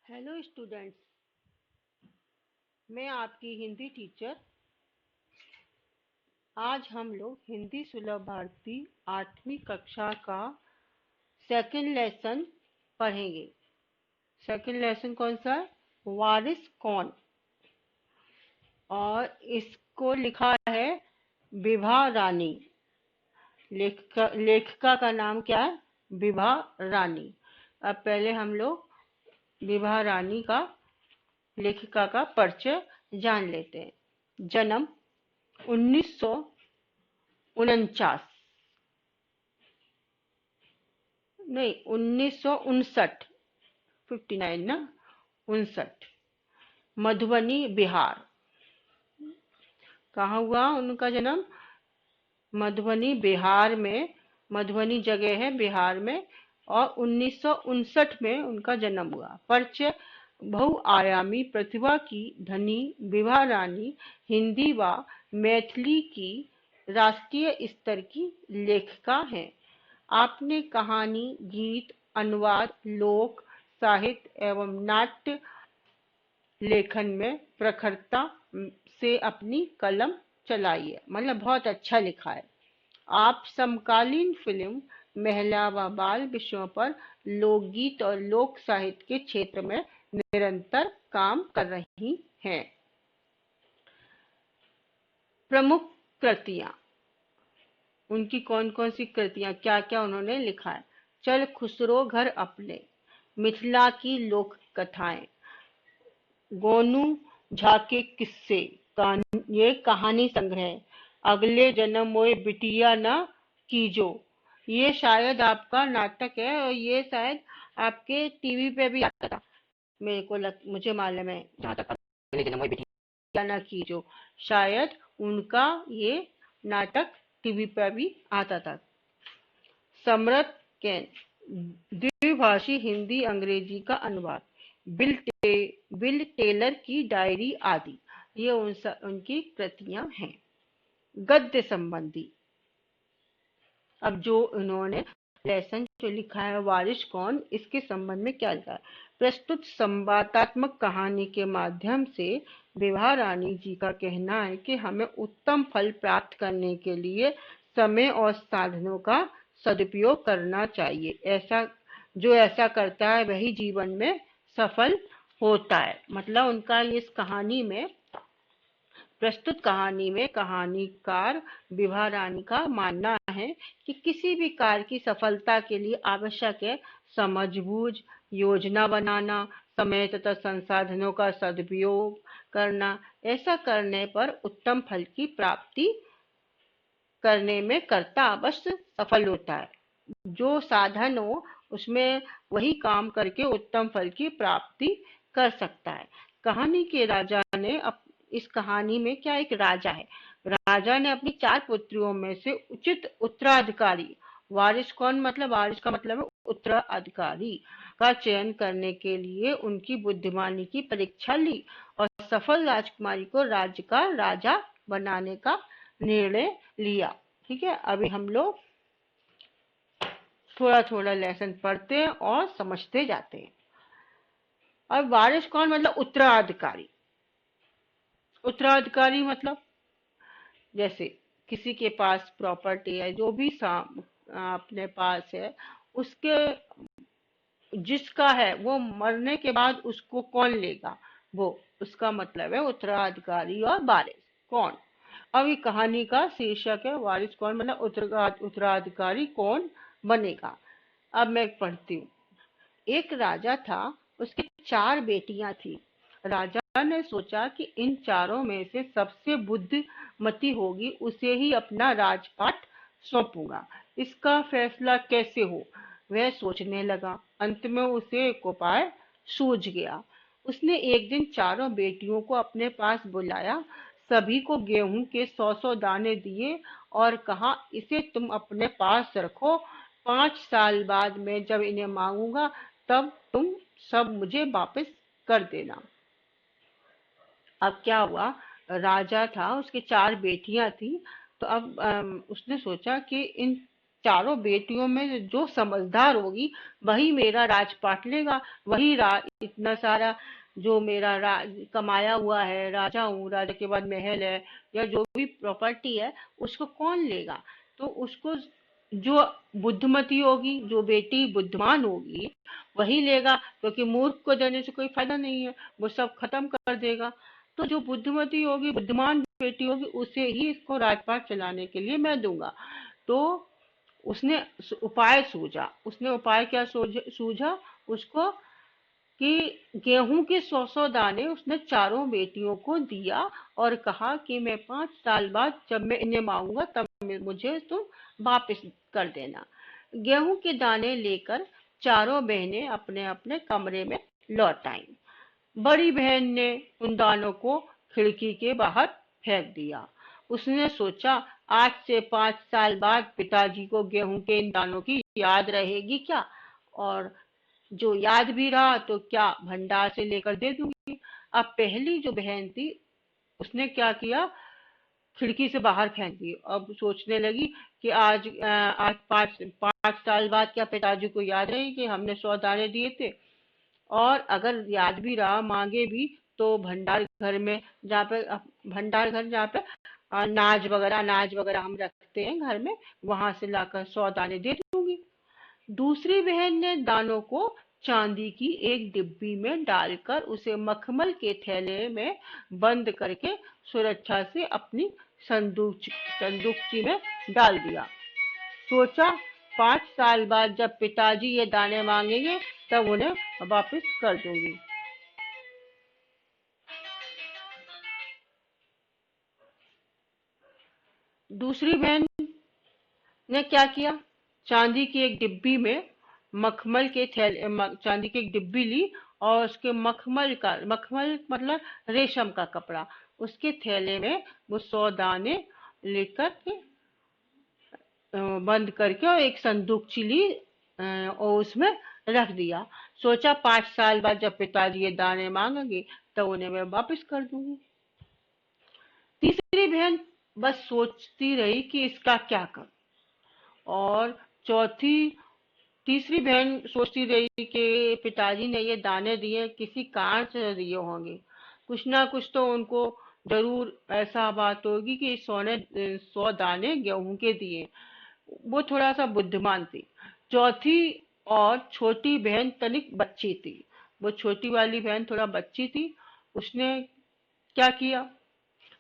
Hello students. मैं आपकी Hindi teacher. आज हम लोग हिंदी सुलभ भारती 8वीं कक्षा का सेकंड लेसन पढ़ेंगे। सेकंड लेसन कौन सा है? वारिस कौन। और इसको लिखा है विभा रानी। लेखिका का नाम क्या है? विभा रानी। अब पहले हम लोग विभा रानी का, लेखिका का परिचय जान लेते हैं। जन्म 1949, नहीं 1959, 59 ना, 59, मधुबनी बिहार। कहाँ हुआ उनका जन्म? मधुबनी बिहार में। मधुबनी जगह है बिहार में। और 1959 में उनका जन्म हुआ। परिचय: बहुआयामी प्रतिभा की धनी विभा रानी हिंदी व मैथिली की राष्ट्रीय स्तर की लेखिका हैं। आपने कहानी, गीत, अनुवाद, लोक साहित्य एवं नाट्य लेखन में प्रखरता से अपनी कलम चलाई है, मतलब बहुत अच्छा लिखा है। आप समकालीन फिल्म, महिला व बाल विषयों पर लोकगीत और लोक साहित्य के क्षेत्र में निरंतर काम कर रही हैं। प्रमुख कृतियां उनकी कौन कौन सी कृतियां, क्या क्या उन्होंने लिखा है? चल खुसरो घर अपने, मिथिला की लोक कथाएं, गोनू झा के किस्से, ये कहानी संग्रह, अगले जन्म मोए बिटिया ना कीजो, ये शायद आपका नाटक है और ये शायद आपके टीवी पे भी आता था। मुझे मालूम है, जहाँ तक अगले जन्म मोए बिटिया ना कीजो, शायद उनका ये नाटक टीवी पर भी आता था। समरथ कैन, द्विभाषी हिंदी अंग्रेजी का अनुवाद, बिल टेलर की डायरी आदि, ये उनकी कृतियां हैं। गद्य संबंधी, अब जो उन्होंने लेसन जो लिखा है वारिस कौन, इसके संबंध में क्या लिखा है? प्रस्तुत संवादात्मक कहानी के माध्यम से विभा रानी जी का कहना है कि हमें उत्तम फल प्राप्त करने के लिए समय और साधनों का सदुपयोग करना चाहिए। ऐसा करता है वही जीवन में सफल होता है। मतलब उनका इस कहानी में, प्रस्तुत कहानी में, कहानीकार विभा रानी का मानना है कि किसी भी कार्य की सफलता के लिए आवश्यक है समझबूझ, योजना बनाना, समय तथा संसाधनों का सदुपयोग करना। ऐसा करने पर उत्तम फल की प्राप्ति करने में कर्ता अवश्य सफल होता है। जो साधन हो उसमें वही काम करके उत्तम फल की प्राप्ति कर सकता है। कहानी के राजा ने इस कहानी में क्या, एक राजा है, राजा ने अपनी 4 पुत्रियों में से उचित उत्तराधिकारी, वारिस कौन मतलब, वारिस का मतलब है उत्तराधिकारी, का चयन करने के लिए उनकी बुद्धिमानी की परीक्षा ली और सफल राजकुमारी को राज्य का राजा बनाने का निर्णय लिया। ठीक है, अभी हम लोग थोड़ा थोड़ा लेसन पढ़ते हैं और समझते जाते हैं। अब वारिस कौन मतलब उत्तराधिकारी। उत्तराधिकारी मतलब जैसे किसी के पास प्रॉपर्टी है, जो भी अपने पास है, उसके जिसका है वो मरने के बाद उसको कौन लेगा, वो उसका मतलब है उत्तराधिकारी और वारिस कौन। अब ये कहानी का शीर्षक है वारिस कौन मतलब उत्तराधिकारी कौन बनेगा। अब मैं पढ़ती हूँ। एक राजा था, उसकी 4 बेटियां थी। राजा ने सोचा कि इन चारों में से सबसे बुद्धिमती होगी उसे ही अपना राजपाट सौंपूंगा। इसका फैसला कैसे हो, वह सोचने लगा। अंत में उसे एक उपाय सूझ गया। उसने एक दिन चारों बेटियों को अपने पास बुलाया, सभी को गेहूं के 100-100 दाने दिए और कहा, इसे तुम अपने पास रखो, 5 साल बाद मैं जब इन्हें मांगूंगा तब तुम सब मुझे वापस कर देना। अब क्या हुआ, राजा था, उसकी 4 बेटियां थी। तो अब उसने सोचा कि इन चारों बेटियों में जो समझदार होगी वही मेरा राजपाट लेगा। वही इतना सारा जो मेरा कमाया हुआ है, राजा हूँ, राजा के बाद महल है या जो भी प्रॉपर्टी है, उसको कौन लेगा? तो उसको जो बुद्धिमती होगी, जो बेटी बुद्धिमान होगी वही लेगा, क्योंकि मूर्ख को देने से कोई फायदा नहीं है, वो सब खत्म कर देगा। तो जो बुद्धिमती होगी, बुद्धिमान बेटी होगी, उसे ही इसको राजपाट चलाने के लिए मैं दूंगा। तो उसने उपाय सूझा। उसने उपाय क्या सूझा उसको कि गेहूं के 100-100 दाने उसने चारों बेटियों को दिया और कहा कि मैं 5 साल बाद जब मैं इन्हें मांगूंगा तब मुझे तुम वापस कर देना। गेहूं के दाने लेकर चारों बहनें अपने अपने कमरे में लौट आईं। बड़ी बहन ने उन दानों को खिड़की के बाहर फेंक दिया। उसने सोचा, आज से 5 साल बाद पिताजी को गेहूं के इन दानों की याद रहेगी क्या? और जो याद भी रहा तो क्या भंडार से लेकर दे दूंगी। अब पहली जो बहन थी उसने क्या किया, खिड़की से बाहर फेंक दी। अब सोचने लगी कि आज 5 5 साल बाद क्या पिताजी को याद रहेगी कि हमने 100 दाने दिए थे? और अगर याद भी रहा, मांगे भी, तो भंडार घर में जहाँ पे भंडार घर जहाँ पे अनाज वगैरह हम रखते हैं घर में, वहां से लाकर 100 दाने दे दूंगी। दूसरी बहन ने दानों को चांदी की एक डिब्बी में डालकर उसे मखमल के थैले में बंद करके सुरक्षा से अपनी संदूकची में डाल दिया। सोचा, 5 साल बाद जब पिताजी ये दाने मांगेंगे तब उन्हें वापस कर दूंगी। दूसरी बहन ने क्या किया, चांदी की एक डिब्बी में मखमल के थैले चांदी की एक डिब्बी ली और उसके मखमल मतलब रेशम का कपड़ा, उसके थैले में वो 100 दाने लेकर के बंद करके और एक संदूक ली और उसमें रख दिया। सोचा, 5 साल बाद जब पिताजी ये दाने मांगेंगे तो उन्हें मैं वापस कर दूंगी। तीसरी बहन बस सोचती रही कि इसका क्या करूं। और चौथी तीसरी बहन सोचती रही कि पिताजी ने ये दाने दिए किसी कारण से दिए होंगे, कुछ ना कुछ तो उनको जरूर ऐसा बात होगी कि 100 दाने गेहूं के दिए। वो थोड़ा सा बुद्धिमान थी। चौथी और छोटी बहन तनिक बच्ची थी। वो छोटी वाली बहन थोड़ा बच्ची थी। उसने क्या किया,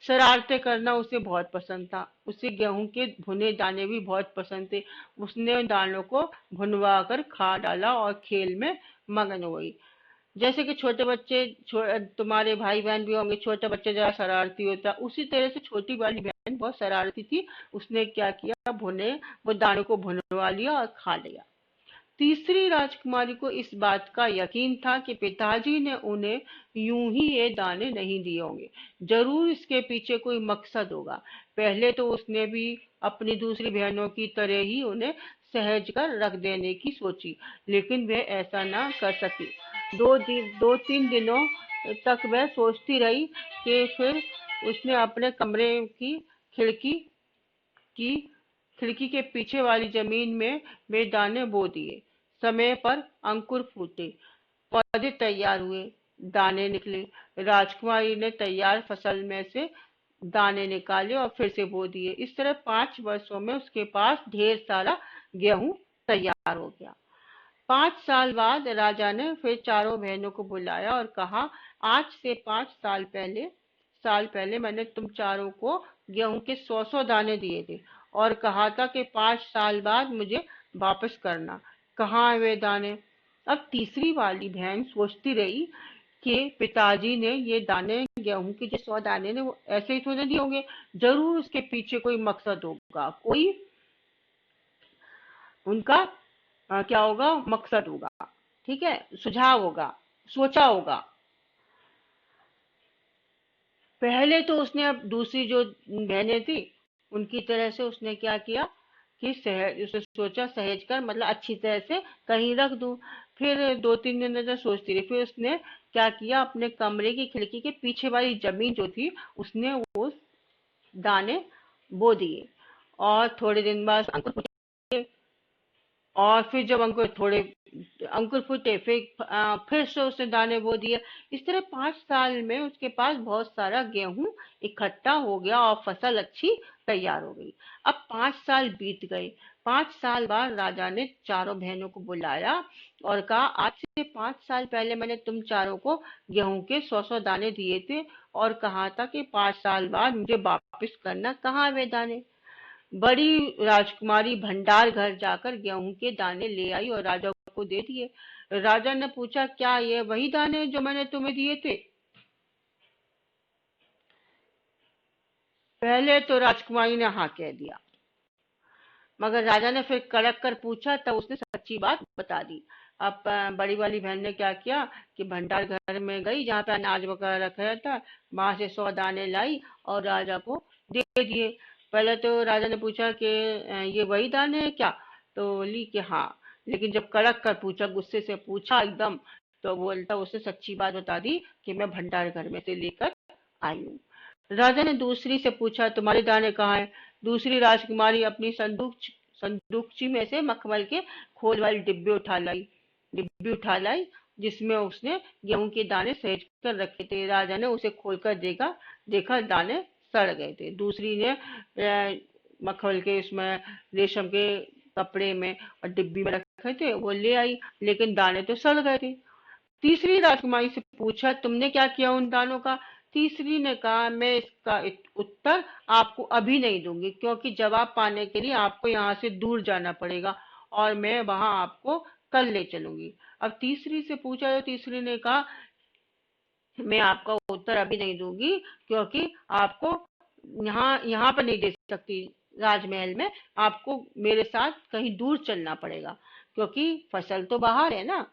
शरारतें करना उसे बहुत पसंद था। उसे गेहूं के भुने दाने भी बहुत पसंद थे। उसने दानों को भुनवा कर खा डाला और खेल में मगन हो गई। जैसे कि छोटे बच्चे तुम्हारे भाई बहन भी होंगे, छोटे बच्चे जरा शरारती होता, उसी तरह से छोटी वाली बहन बहुत शरारती थी। उसने क्या किया, वो दानों को भुनवा लिया और खा लिया। तीसरी राजकुमारी को इस बात का यकीन था कि पिताजी ने उन्हें यूं ही ये दाने नहीं दिए होंगे, जरूर इसके पीछे कोई मकसद होगा। पहले तो उसने भी अपनी दूसरी बहनों की तरह ही उन्हें सहेज कर रख देने की सोची, लेकिन वह ऐसा ना कर सकी। 2-3 दिनों तक वह सोचती रही कि फिर उसने अपने कमरे की खिड़की के पीछे वाली जमीन में वे दाने बो दिए। समय पर अंकुर फूटे, पौधे तैयार हुए, दाने निकले। राजकुमारी ने तैयार फसल में से दाने निकाले और फिर से बो दिए। इस तरह 5 वर्षों में उसके पास ढेर सारा गेहूं तैयार हो गया। 5 साल बाद राजा ने फिर चारों बहनों को बुलाया और कहा, आज से 5 साल पहले मैंने तुम चारों को गेहूं के 100-100 दाने दिए थे और कहा था कि 5 साल बाद मुझे वापस करना। कहाँ है वे दाने? अब तीसरी वाली बहन सोचती रही कि पिताजी ने ये दाने, गेहूं के जो 100 दाने ने, वो ऐसे ही थोड़े दिए होंगे, जरूर उसके पीछे कोई मकसद होगा, कोई उनका क्या होगा, मकसद होगा, ठीक है, सुझाव होगा, सोचा होगा। पहले तो उसने, अब दूसरी जो बहनें थी उनकी तरह से उसने क्या किया कि उसे सोचा सहेज कर, मतलब अच्छी तरह से कहीं रख दूं। फिर 2-3 दिन तक सोचती रही। फिर उसने क्या किया, अपने कमरे की खिड़की के पीछे वाली जमीन जो थी उसने वो दाने बो दिए और थोड़े दिन बाद अंकुर फूटे। और फिर जब अंकुर फूटे, फिर से उसने दाने बो दिए। इस तरह 5 साल में उसके पास बहुत सारा गेहूं इकट्ठा हो गया और फसल अच्छी तैयार हो गई। अब 5 साल बीत गए। 5 साल बाद राजा ने चारों बहनों को बुलाया और कहा, आज से 5 साल पहले मैंने तुम चारों को गेहूं के 100-100 दाने दिए थे और कहा था कि 5 साल बाद मुझे वापिस करना। कहाँ वे दाने? बड़ी राजकुमारी भंडार घर जाकर गेहूं के दाने ले आई और राजा को दे दिए। राजा ने पूछा, क्या ये वही दाने जो मैंने तुम्हें दिए थे? पहले तो राजकुमारी ने हाँ कह दिया, मगर राजा ने फिर कड़क कर पूछा तब उसने सच्ची बात बता दी। अब बड़ी वाली बहन ने क्या किया कि भंडार घर में गई जहाँ पे अनाज वगैरह रखा था, वहां से 100 दाने लाई और राजा को दे दिए। पहले तो राजा ने पूछा कि ये वही दाने हैं क्या? तो बोली कि हाँ। लेकिन जब कड़क कर पूछा, गुस्से से पूछा एकदम, तो बोलता उसने सच्ची बात बता दी कि मैं भंडार घर में से लेकर आई हूँ। राजा ने दूसरी से पूछा, तुम्हारे दाने कहाँ हैं? दूसरी राजकुमारी अपनी संदूकची में से मखमल के खोल वाली डिब्बी उठा लाई जिसमें उसने गेहूं के दाने सहेज कर रखे थे। राजा ने उसे खोलकर देखा, दाने सड़ गए थे। दूसरी ने मखमल के इसमें रेशम के कपड़े में और डिब्बी में रखे थे, वो ले आई, लेकिन दाने तो सड़ गए थे। तीसरी राजकुमारी से पूछा, तुमने क्या किया उन दानों का? तीसरी ने कहा, मैं इसका उत्तर आपको अभी नहीं दूंगी, क्योंकि जवाब पाने के लिए आपको यहाँ से दूर जाना पड़ेगा और मैं वहां आपको कल ले चलूंगी। अब तीसरी से पूछा तो तीसरी ने कहा, मैं आपका उत्तर अभी नहीं दूंगी, क्योंकि आपको यहाँ यहाँ पर नहीं दे सकती। राजमहल में आपको मेरे साथ कहीं दूर चलना पड़ेगा, क्योंकि फसल तो बाहर है ना।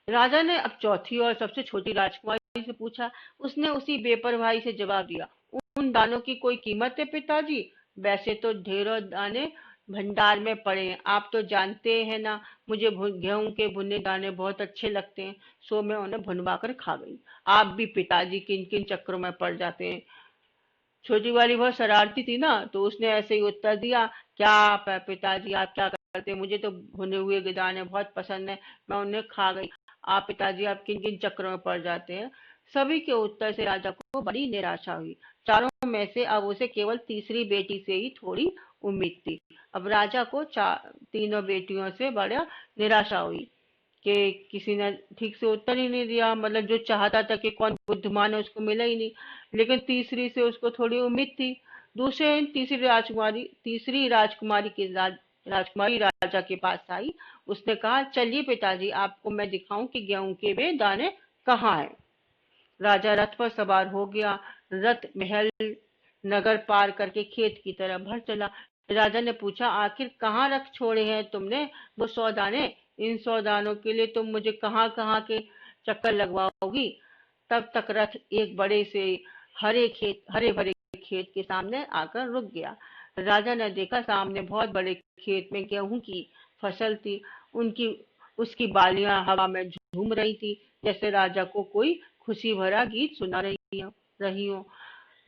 राजा ने अब चौथी और सबसे छोटी राजकुमारी से पूछा। उसने उसी बेपरवाही से जवाब दिया, उन दानों की कोई कीमत है पिताजी? वैसे तो ढेरों दाने भंडार में पड़े हैं, आप तो जानते हैं ना, मुझे गेहूं के भुने दाने बहुत अच्छे लगते हैं, सो मैं उन्हें भुनवा कर खा गई। आप भी पिताजी किन किन चक्करों में पड़ जाते हैं। छोटी वाली बहुत शरारती थी ना, तो उसने ऐसे ही उत्तर दिया, क्या पिताजी आप क्या करते हैं, मुझे तो भुने हुए दाने बहुत पसंद है, मैं उन्हें खा गई। आप पिताजी आप किन किन चक्करों में पड़ जाते हैं? सभी के उत्तर से राजा को बड़ी निराशा हुई। चारों में से अब उसे केवल तीसरी बेटी से ही थोड़ी उम्मीद थी। अब राजा को तीनों बेटियों से बड़ा निराशा हुई कि किसी ने ठीक से उत्तर ही नहीं दिया, मतलब जो चाहता था कि कौन बुद्धिमान है उसको मिला ही नहीं। लेकिन तीसरी से उसको थोड़ी उम्मीद थी। दूसरे दिन तीसरी राजकुमारी राजकुमारी राजा के पास आई। उसने कहा, चलिए पिताजी, आपको मैं दिखाऊं कि गेहूं के वे दाने कहाँ हैं। राजा रथ पर सवार हो गया। रथ महल नगर पार करके खेत की तरफ बढ़ चला। राजा ने पूछा, आखिर कहाँ रख छोड़े हैं तुमने वो 100 दाने? इन 100 दानों के लिए तुम मुझे कहाँ कहाँ के चक्कर लगवाओगी? तब तक रथ एक बड़े से हरे भरे खेत के सामने आकर रुक गया। राजा ने देखा, सामने बहुत बड़े खेत में गेहूं की फसल थी। उनकी उसकी बालियां हवा में झूम रही थी, जैसे राजा को कोई खुशी भरा गीत सुना रही हो।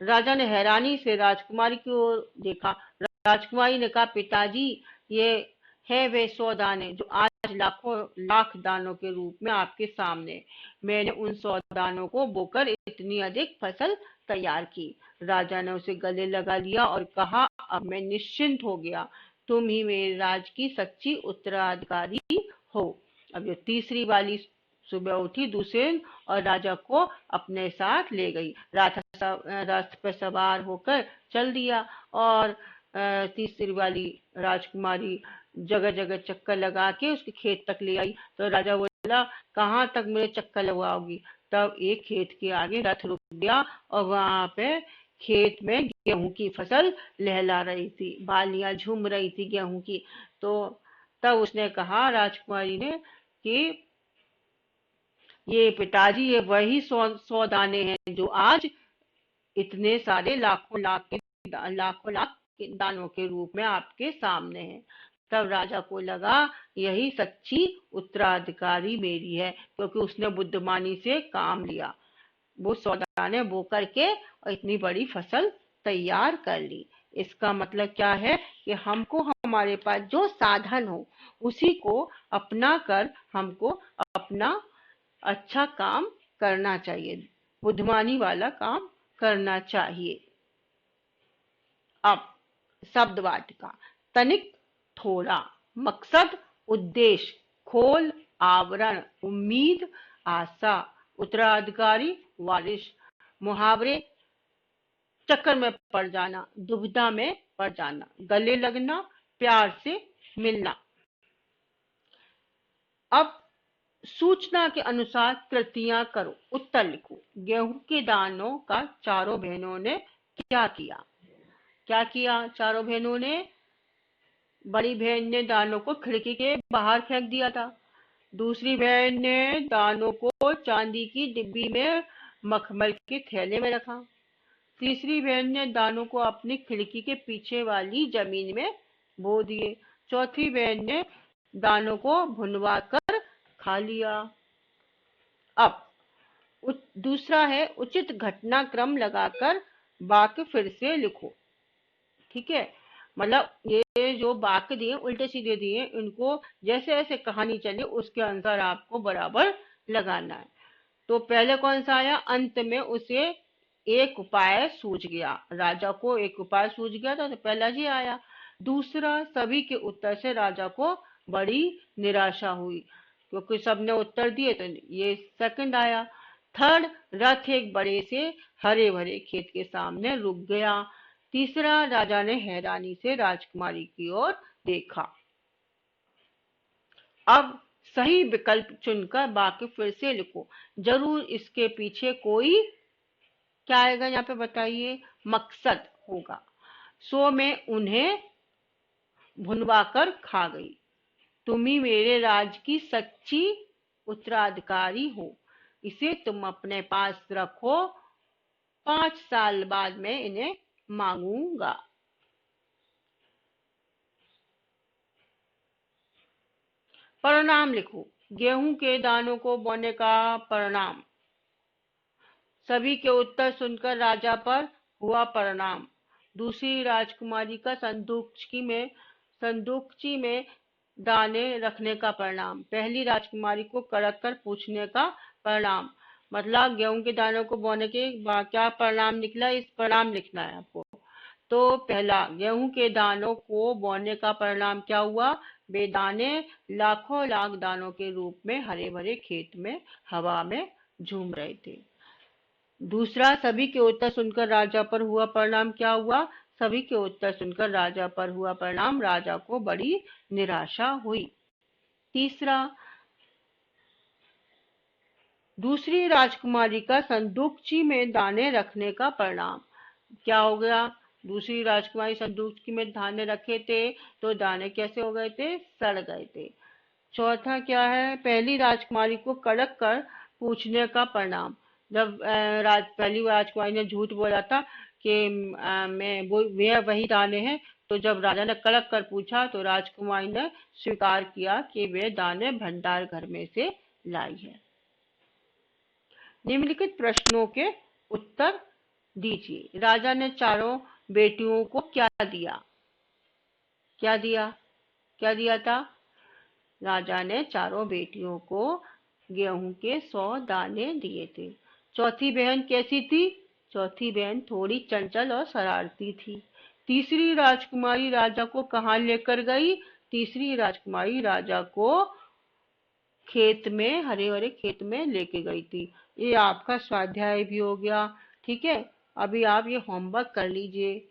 राजा ने हैरानी से राजकुमारी की ओर देखा। राजकुमारी ने कहा, पिताजी, ये है वे 100 दाने जो आज लाखों लाख दानों के रूप में आपके सामने हैं। मैंने उन 100 दानों को बोकर इतनी अधिक फसल तैयार की। राजा ने उसे गले लगा लिया और कहा, अब मैं निश्चिंत हो गया, तुम ही मेरे राज की सच्ची उत्तराधिकारी हो। अब जो तीसरी वाली सुबह उठी दूसरे दिन और राजा को अपने साथ ले गई। रथ पर सवार होकर चल दिया और तीसरी वाली राजकुमारी जगह जगह चक्कर लगा के उसके खेत तक ले आई। तो राजा बोला, कहाँ तक मेरे चक्कर लगवाओगी? तब एक खेत के आगे रथ रुक गया और वहां पे खेत में गेहूं की फसल लहला रही थी, बालियां झूम रही थी गेहूं की। तो तब उसने कहा राजकुमारी ने कि ये पिताजी, ये वही 100 दाने हैं जो आज इतने सारे लाखों लाख के दानों के रूप में आपके सामने हैं। तब राजा को लगा, यही सच्ची उत्तराधिकारी मेरी है, क्योंकि उसने बुद्धिमानी से काम लिया। वो 100 दाने बो करके और इतनी बड़ी फसल तैयार कर ली। इसका मतलब क्या है कि हमको हमारे पास जो साधन हो उसी को अपना कर हमको अपना अच्छा काम करना चाहिए, बुद्धिमानी वाला काम करना चाहिए। अब शब्द वाटिका। तनिक, थोड़ा, मकसद, उद्देश्य, खोल, आवरण, उम्मीद, आशा, उत्तराधिकारी, वारिस, मुहावरे, चक्कर में पड़ जाना, दुविधा में पड़ जाना, गले लगना, प्यार से मिलना। अब सूचना के अनुसार कृतियां करो, उत्तर लिखो। गेहूं के दानों का चारों बहनों ने क्या किया? क्या किया चारों बहनों ने? बड़ी बहन ने दानों को खिड़की के बाहर फेंक दिया था। दूसरी बहन ने दानों को चांदी की डिब्बी में मखमल के थैले में रखा। तीसरी बहन ने दानों को अपनी खिड़की के पीछे वाली जमीन में बो दिए। चौथी बहन ने दानों को भुनवा कर खा लिया। अब दूसरा है उचित घटनाक्रम लगाकर वाक्य फिर से लिखो। ठीक है, मतलब ये जो वाक्य दिए उल्टे सीधे दिए, इनको जैसे जैसे कहानी चले उसके अनुसार आपको बराबर लगाना है। तो पहले कौन सा आया? अंत में उसे एक उपाय सूझ गया, राजा को एक उपाय सूझ गया था, तो पहला जी आया। दूसरा, सभी के उत्तर से राजा को बड़ी निराशा हुई, क्योंकि सबने उत्तर दिए, तो ये सेकंड आया। थर्ड, रथ एक बड़े से हरे भरे खेत के सामने रुक गया। तीसरा, राजा ने हैरानी से राजकुमारी की ओर देखा। अब सही विकल्प चुनकर वाक्य फिर से लिखो। जरूर इसके पीछे कोई क्या आएगा यहाँ पे बताइए? मकसद होगा। सो मैं उन्हें भुनवाकर खा गई। तुम ही मेरे राज की सच्ची उत्तराधिकारी हो, इसे तुम अपने पास रखो, 5 साल बाद मैं इन्हें मांगूंगा। परिणाम लिखो। गेहूं के दानों को बोने का परिणाम। सभी के उत्तर सुनकर राजा पर हुआ परिणाम। दूसरी राजकुमारी का संदूकची में दाने रखने का परिणाम। पहली राजकुमारी को कड़क कर पूछने का परिणाम। मतलब गेहूं के दानों को बोने के बाद क्या परिणाम निकला, इस परिणाम लिखना है आपको। तो पहला, गेहूं के दानों को बोने का परिणाम क्या हुआ? वे दाने लाखों लाख दानों के रूप में हरे भरे खेत में हवा में झूम रहे थे। दूसरा, सभी के उत्तर सुनकर राजा पर हुआ परिणाम क्या हुआ? सभी के उत्तर सुनकर राजा पर हुआ परिणाम, राजा को बड़ी निराशा हुई। तीसरा, दूसरी राजकुमारी का संदूकची में दाने रखने का परिणाम क्या हो गया? दूसरी राजकुमारी संदूकची में दाने रखे थे, तो दाने कैसे हो गए थे? सड़ गए थे। चौथा क्या है? पहली राजकुमारी को कड़क कर पूछने का परिणाम। जब पहली राजकुमारी ने झूठ बोला था कि मैं वो वे वही दाने हैं, तो जब राजा ने कड़क कर पूछा तो राजकुमारी ने स्वीकार किया कि वे दाने भंडार घर में से लाई है। निम्नलिखित प्रश्नों के उत्तर दीजिए। राजा ने चारों बेटियों को क्या दिया? क्या दिया? क्या दिया था? राजा ने चारों बेटियों को गेहूं के 100 दाने दिए थे। चौथी बहन कैसी थी? चौथी बहन थोड़ी चंचल और शरारती थी। तीसरी राजकुमारी राजा को कहाँ लेकर गई? तीसरी राजकुमारी राजा को खेत में, हरे भरे खेत में लेके गई थी। ये आपका स्वाध्याय भी हो गया। ठीक है, अभी आप ये होमवर्क कर लीजिए।